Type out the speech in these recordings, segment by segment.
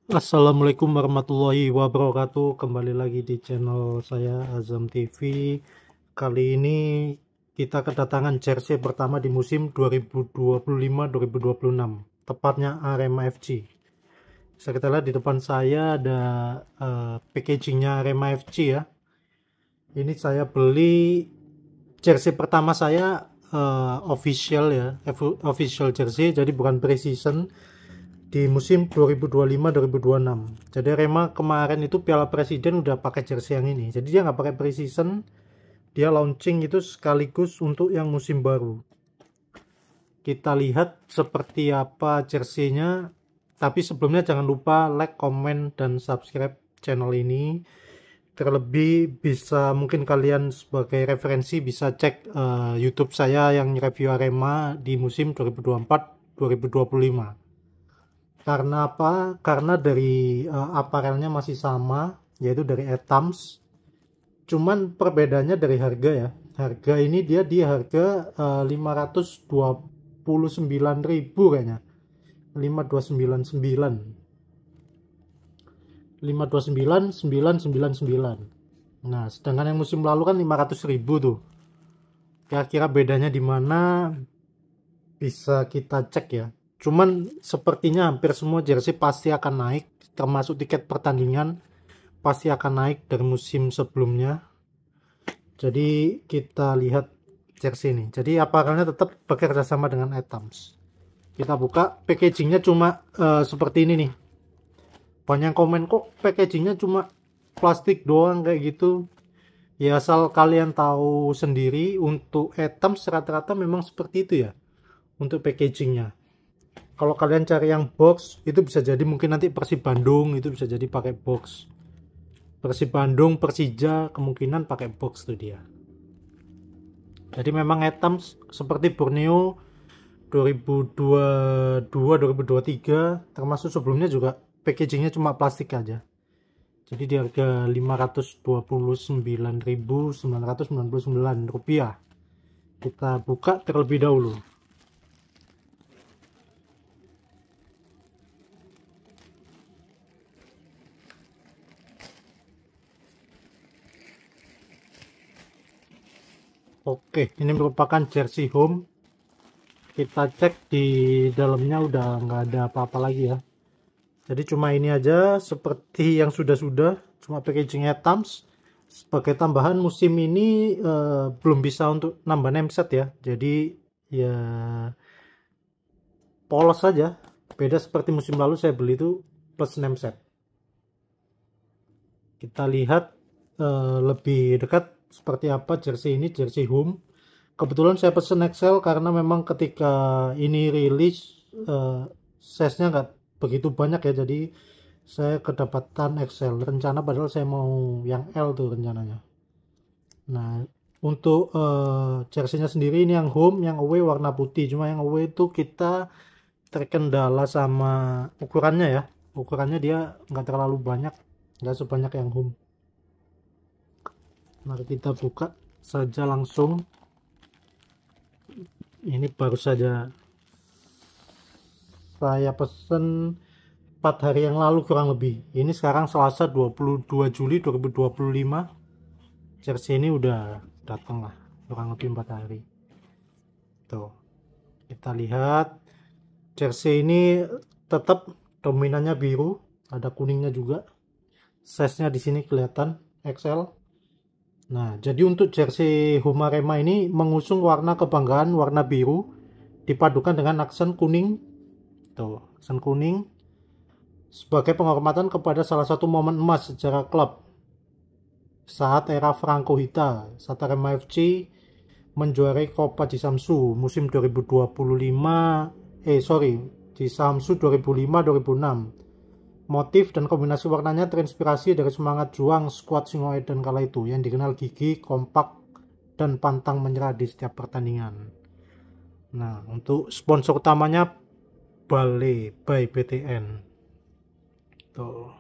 Assalamualaikum warahmatullahi wabarakatuh. Kembali lagi di channel saya Azam TV. Kali ini kita kedatangan jersey pertama di musim 2025-2026, tepatnya Arema FC. Bisa kita lihat di depan saya ada packagingnya Arema FC ya. Ini saya beli jersey pertama saya, official ya, official jersey, jadi bukan pre-season di musim 2025-2026. Jadi Rema kemarin itu Piala Presiden udah pakai jersey yang ini. Jadi dia nggak pakai pre-season, dia launching itu sekaligus untuk yang musim baru. Kita lihat seperti apa jersey-nya. Tapi sebelumnya jangan lupa like, comment, dan subscribe channel ini. Terlebih bisa mungkin kalian sebagai referensi bisa cek YouTube saya yang review Arema di musim 2024-2025. Karena apa? Karena dari aparelnya masih sama, yaitu dari Etams. Cuman perbedaannya dari harga ya. Harga ini dia di harga 529.000 kayaknya. 5299. 529.999. Nah, sedangkan yang musim lalu kan 500.000 tuh. Kira-kira bedanya di mana bisa kita cek ya. Cuman sepertinya hampir semua jersey pasti akan naik, termasuk tiket pertandingan pasti akan naik dari musim sebelumnya. Jadi kita lihat jersey ini. Jadi aparelnya tetap bekerja sama dengan Etams. Kita buka, packagingnya cuma seperti ini nih. Banyak komen kok packagingnya cuma plastik doang kayak gitu. Ya asal kalian tahu sendiri, untuk Etams rata-rata memang seperti itu ya untuk packagingnya. Kalau kalian cari yang box itu bisa jadi mungkin nanti Persib Bandung itu bisa jadi pakai box. Persib Bandung, Persija kemungkinan pakai box tuh dia. Jadi memang hitam seperti Borneo 2022-2023, termasuk sebelumnya juga packagingnya cuma plastik aja. Jadi di harga Rp529.999. Kita buka terlebih dahulu. Oke, ini merupakan jersey home. Kita cek di dalamnya udah nggak ada apa-apa lagi ya. Jadi cuma ini aja seperti yang sudah-sudah, cuma packaging Etams. Sebagai tambahan musim ini belum bisa untuk nambah nameset ya. Jadi ya polos saja. Beda seperti musim lalu saya beli itu plus nameset. Kita lihat lebih dekat seperti apa jersey ini, jersey home. Kebetulan saya pesen XL karena memang ketika ini rilis size-nya nggak begitu banyak ya, jadi saya kedapatan XL. Rencana padahal saya mau yang L tuh rencananya. Nah, untuk jersey-nya sendiri ini yang home, yang away warna putih. Cuma yang away itu kita terkendala sama ukurannya ya. Ukurannya dia nggak terlalu banyak, nggak sebanyak yang home. Mari kita buka saja langsung. Ini baru saja saya pesen 4 hari yang lalu kurang lebih. Ini sekarang Selasa 22 Juli 2025. Jersey ini udah datang lah kurang lebih 4 hari. Tuh. Kita lihat jersey ini tetap dominannya biru, ada kuningnya juga. Size-nya di sini kelihatan XL. Nah, jadi untuk jersey Humarema ini mengusung warna kebanggaan warna biru dipadukan dengan aksen kuning. Tuh, aksen kuning sebagai penghormatan kepada salah satu momen emas sejarah klub saat era Franco Hitta, saat Arema FC menjuarai Coppa di Samsu musim 2025 di Samsu 2005-2006. Motif dan kombinasi warnanya terinspirasi dari semangat juang skuad Singoedan kala itu yang dikenal gigih, kompak, dan pantang menyerah di setiap pertandingan. Nah, untuk sponsor utamanya Bale by BTN. Tuh.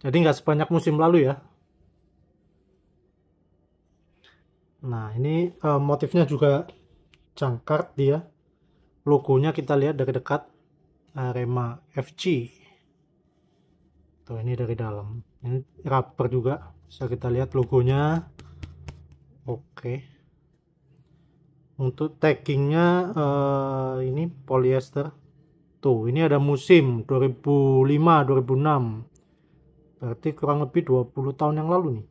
Jadi nggak sebanyak musim lalu ya. Nah, ini motifnya juga jangkar dia. Logonya kita lihat dari dekat, Arema FC. Tuh, ini dari dalam. Ini rubber juga, bisa kita lihat logonya. Oke. Untuk taggingnya ini polyester. Tuh, ini ada musim 2005-2006. Berarti kurang lebih 20 tahun yang lalu nih.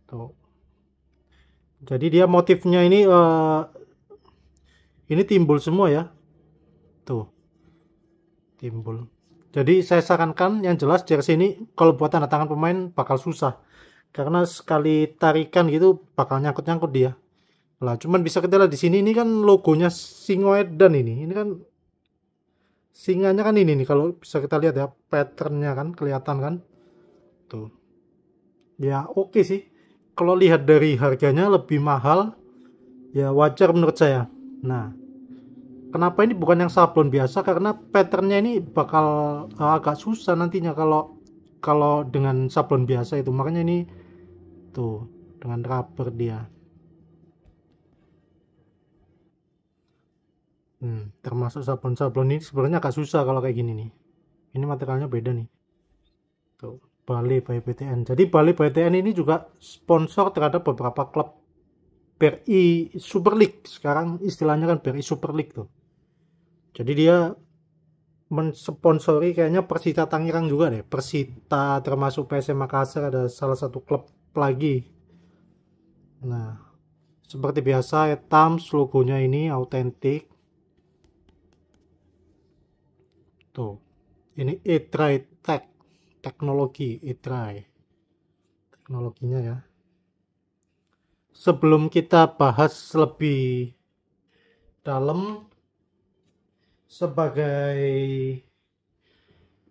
Tuh. Jadi dia motifnya ini timbul semua ya. Tuh. Timbul. Jadi saya sarankan yang jelas jersey ini kalau buat tanda tangan pemain bakal susah. Karena sekali tarikan gitu bakal nyangkut-nyangkut dia. Lah, cuman bisa kita lihat di sini, ini kan logonya Singoedan ini. Ini kan singanya kan ini nih, kalau bisa kita lihat ya, patternnya kan kelihatan kan. Tuh. Ya oke sih. Kalau lihat dari harganya lebih mahal, ya wajar menurut saya. Nah, kenapa ini bukan yang sablon biasa? Karena patternnya ini bakal agak susah nantinya kalau kalau dengan sablon biasa itu. Makanya ini tuh dengan rubber dia. Termasuk sablon-sablon ini sebenarnya agak susah kalau kayak gini nih. Ini materialnya beda nih. Tuh, Bale by BTN. Jadi Bale by BTN ini juga sponsor terhadap beberapa klub BRI Super League. Sekarang istilahnya kan BRI Super League tuh. Jadi dia mensponsori kayaknya Persita Tangerang juga deh. Persita termasuk PSM Makassar, ada salah satu klub lagi. Nah, seperti biasa Etams logonya ini autentik. Tuh. Ini E-Try Tech teknologi E-Try. Teknologinya ya. Sebelum kita bahas lebih dalam, sebagai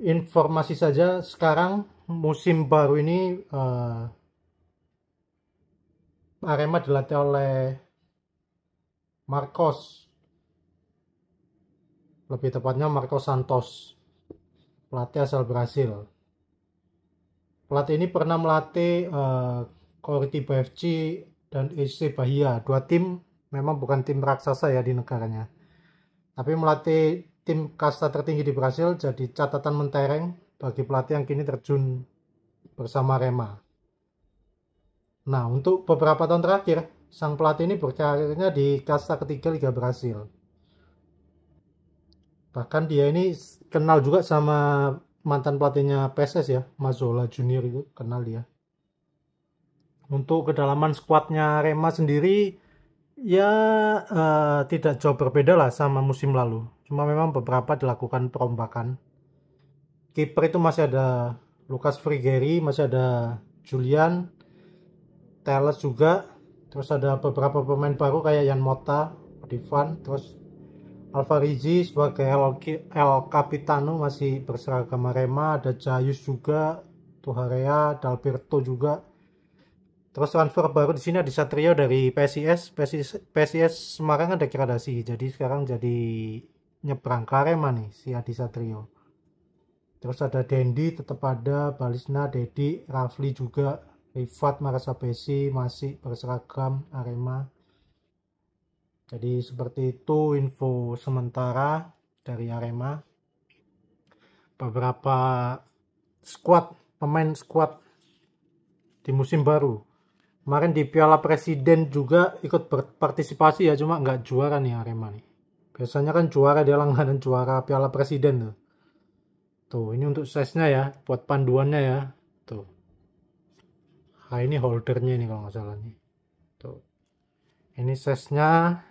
informasi saja, sekarang musim baru ini Arema dilatih oleh Marcos, lebih tepatnya Marcos Santos, pelatih asal Brasil. Pelatih ini pernah melatih Coritiba FC dan SC Bahia. Dua tim memang bukan tim raksasa ya di negaranya, tapi melatih tim kasta tertinggi di Brasil jadi catatan mentereng bagi pelatih yang kini terjun bersama Arema. Nah, untuk beberapa tahun terakhir, sang pelatih ini berkarirnya di kasta ketiga Liga Brasil. Bahkan dia ini kenal juga sama mantan pelatihnya PSS ya, Mazzola Junior, itu kenal dia. Untuk kedalaman skuadnya Arema sendiri ya tidak jauh berbeda lah sama musim lalu. Cuma memang beberapa dilakukan perombakan. Kiper itu masih ada Lucas Frigeri, masih ada Julian Teles juga. Terus ada beberapa pemain baru kayak Yan Mota, Divan, terus Alvarizi sebagai El Capitano masih berseragam Arema, ada Jayus juga, Tuharea, Dalberto juga. Terus transfer baru di sini ada Satrio dari PSIS Semarang ada degradasi, jadi sekarang jadi nyebrang ke Arema nih si Adi Satrio. Terus ada Dendi tetap ada, Balisna, Dedi, Rafli juga, Rifat Marasabesi masih berseragam Arema. Jadi seperti itu info sementara dari Arema. Beberapa pemain squad di musim baru. Kemarin di Piala Presiden juga ikut berpartisipasi ya, cuma nggak juara nih Arema nih. Biasanya kan juara dia langganan juara Piala Presiden tuh. Tuh, ini untuk size-nya ya, buat panduannya ya. Tuh. Nah, ini holdernya nih kalau nggak salah nih. Tuh. Ini size-nya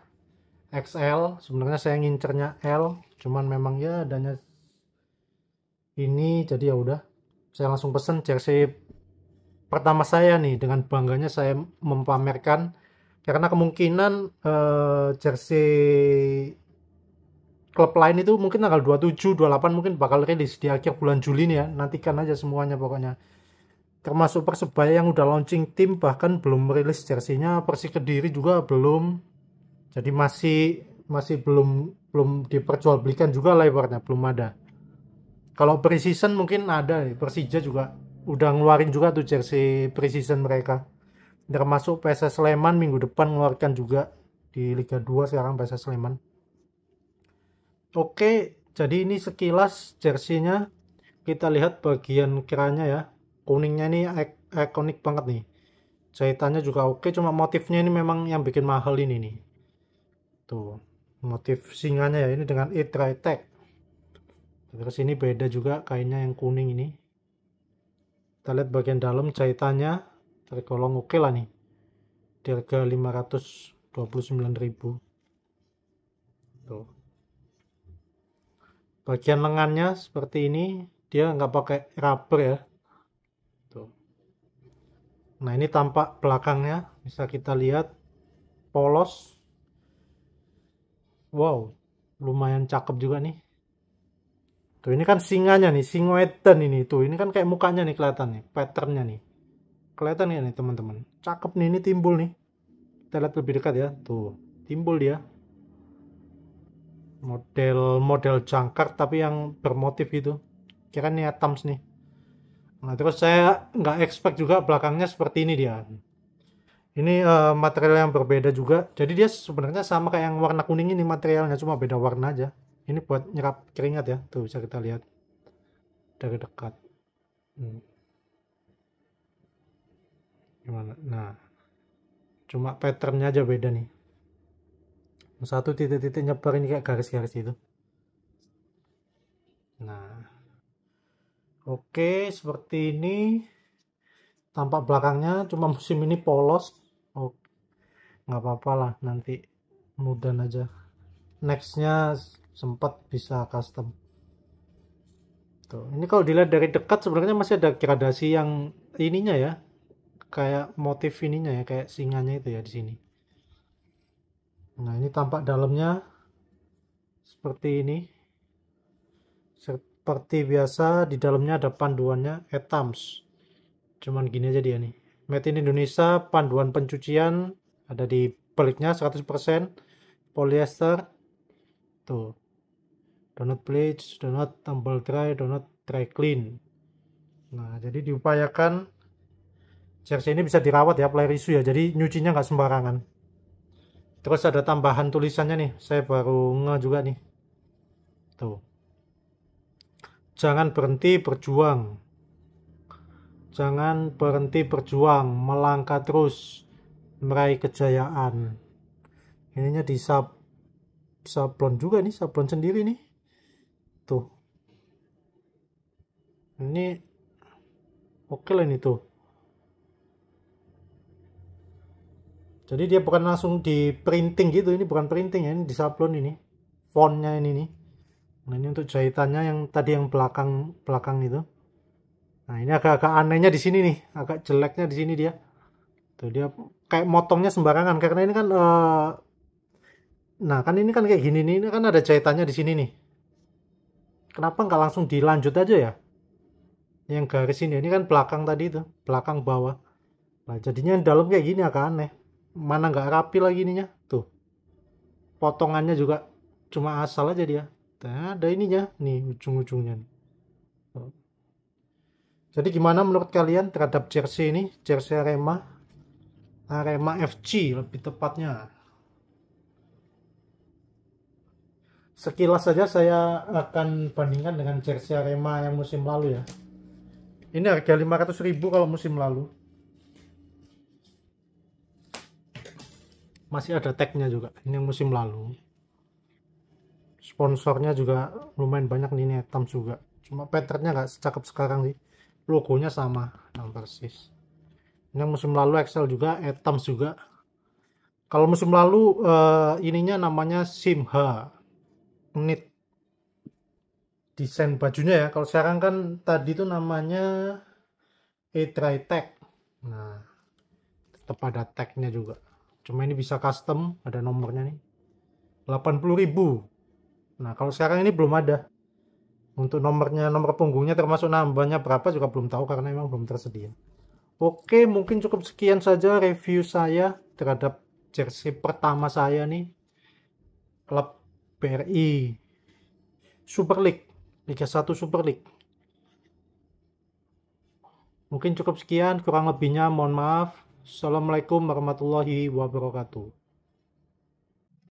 XL, sebenarnya saya ngincernya L, cuman memang ya adanya ini, jadi ya udah saya langsung pesen jersey pertama saya nih. Dengan bangganya saya mempamerkan, karena kemungkinan jersey klub lain itu mungkin tanggal 27, 28 mungkin bakal rilis di akhir bulan Juli nih ya. Nantikan aja semuanya pokoknya. Termasuk Persebaya yang udah launching tim bahkan belum merilis jersey-nya, Persik Kediri juga belum. Jadi masih belum diperjualbelikan juga lah ibaratnya, belum ada. Kalau pre-season mungkin ada, Persija juga udah ngeluarin juga tuh jersey pre-season mereka. Termasuk PSS Sleman minggu depan ngeluarkan juga di Liga 2 sekarang PSS Sleman. Oke, jadi ini sekilas jersey-nya. kita lihat bagian kiranya ya, kuningnya ini ikonik banget nih, jahitannya juga oke, cuma motifnya ini memang yang bikin mahal ini nih. Tuh, motif singanya ya, ini dengan E-Tech. Terus ini beda juga kainnya yang kuning ini. Kita lihat bagian dalam jahitannya tergolong oke lah nih. Di harga 529.000. Tuh. Bagian lengannya seperti ini, dia nggak pakai rubber ya. Tuh. Nah, ini tampak belakangnya, bisa kita lihat polos. Wow, lumayan cakep juga nih. Tuh, ini kan singanya nih, singoedan ini tuh. Ini kan kayak mukanya nih kelihatan nih, patternnya nih. Kelihatan ya nih teman-teman. Cakep nih, ini timbul nih. Kita lihat lebih dekat ya. Tuh, timbul dia. Model jangkar tapi yang bermotif gitu. Kira nih Atoms nih. Nah, terus saya nggak expect juga belakangnya seperti ini dia. Ini material yang berbeda juga. Jadi dia sebenarnya sama kayak yang warna kuning ini materialnya, cuma beda warna aja. Ini buat nyerap keringat ya. Tuh bisa kita lihat dari dekat. Gimana? Nah, cuma patternnya aja beda nih. Satu titik-titik nyebar ini kayak garis-garis itu. Nah, oke, seperti ini tampak belakangnya, cuma musim ini polos. Oh, nggak apa-apa lah, nanti mudah aja. Nextnya sempat bisa custom. Tuh, ini kalau dilihat dari dekat sebenarnya masih ada gradasi yang ininya ya, kayak motif ininya ya, kayak singanya itu ya di sini. Nah, ini tampak dalamnya seperti ini. Seperti biasa di dalamnya ada panduannya Atoms. Cuman gini aja dia nih. Made in Indonesia, panduan pencucian ada di baliknya 100% polyester. Tuh. Do not bleach, do not tumble dry, do not dry clean. Nah, jadi diupayakan jersey ini bisa dirawat ya, play resu ya. Jadi nyucinya nggak sembarangan. Terus ada tambahan tulisannya nih. Saya baru nge juga nih. Tuh. Jangan berhenti berjuang. Jangan berhenti berjuang, melangkah terus meraih kejayaan. Ininya di sablon juga nih, sablon sendiri nih. Tuh. Ini oke lah ini tuh. Jadi dia bukan langsung di printing gitu, ini bukan printing ya, ini di sablon ini. Fontnya ini nih. Nah, ini untuk jahitannya yang tadi yang belakang itu. Nah, ini agak-agak anehnya di sini nih, agak jeleknya di sini dia. Tuh dia kayak motongnya sembarangan karena ini kan nah kan ini kan kayak gini nih, ini kan ada jahitannya di sini nih. Kenapa nggak langsung dilanjut aja ya? Yang garis ini kan belakang tadi itu, belakang bawah. Nah, jadinya dalam kayak gini agak aneh. Mana nggak rapi lagi ininya. Tuh. Potongannya juga cuma asal aja dia. Nah, ada ininya nih ujung-ujungnya nih. Jadi gimana menurut kalian terhadap jersey ini? Jersey Arema FC lebih tepatnya. Sekilas saja saya akan bandingkan dengan jersey Arema yang musim lalu ya. Ini harga 500.000 kalau musim lalu. Masih ada tagnya juga. Ini yang musim lalu. Sponsornya juga lumayan banyak nih, ini Atoms juga. Cuma patternnya nggak secakep sekarang sih. Logonya sama, persis. Ini yang musim lalu Excel juga, Atoms juga. Kalau musim lalu ininya namanya Simha Knit. Desain bajunya ya. Kalau sekarang kan tadi itu namanya E-Tech. Nah, tetap ada tagnya juga. Cuma ini bisa custom, ada nomornya nih. 80.000. Nah, kalau sekarang ini belum ada. Untuk nomornya, nomor punggungnya termasuk nambahnya berapa juga belum tahu karena memang belum tersedia. Oke, mungkin cukup sekian saja review saya terhadap jersey pertama saya nih. Klub BRI Super League, Liga 1 Super League. Mungkin cukup sekian, kurang lebihnya mohon maaf. Assalamualaikum warahmatullahi wabarakatuh.